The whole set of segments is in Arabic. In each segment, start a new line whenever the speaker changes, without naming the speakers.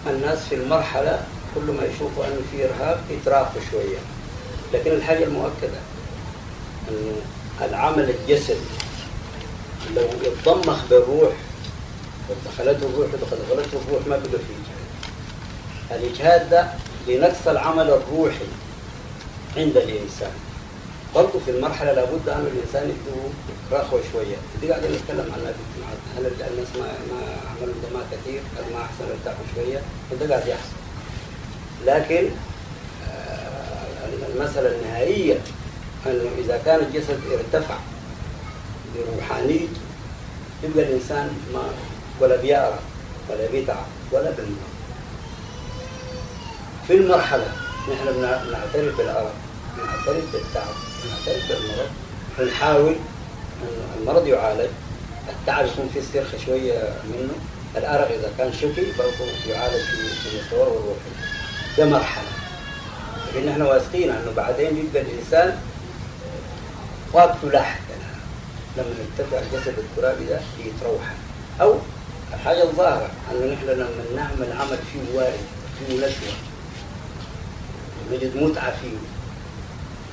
الناس في المرحلة كل ما يشوفوا أنه في إرهاب يتراخوا شوية، لكن الحاجة المؤكدة أنه العمل الجسدي لو اتضمخ بالروح ودخلته الروح ودخلته الروح ما بقى فيه إجهاد. الإجهاد ده لنقص العمل الروحي عند الإنسان. برضه في المرحلة لابد أن الإنسان يبدو رخوة شوية. دي قاعدين نتكلم عنها في الاجتماعات، هل الناس ما عملوا دماء كثير، هل ما أحسن ارتاحوا شوية، وده قاعد يحصل. لكن المسألة النهائية أنه إذا كان الجسد ارتفع بروحانيته يبقى الإنسان ما ولا بيأرى ولا بيتعب ولا بالمرض. في المرحلة نحن بنعترف بالعرق، نعترف بالتعب، نعترف بالمرض، ونحاول أن المرض يعالج. التعب يكون في استرخاء شوية منه، الأرق إذا كان شكي برضه يعالج في المستوى الروحي. ده مرحلة، لكن نحن واثقين أنه بعدين يبقى الإنسان وقته لاحق لما يرتفع الجسد الترابي ده يتروح. أو الحاجة الظاهرة أنه نحن لما نعمل عمل فيه وارد فيه نشوة نجد متعة فيه،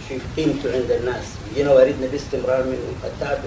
شوف قيمته عند الناس، يجينا واردنا باستمرار منه. التعب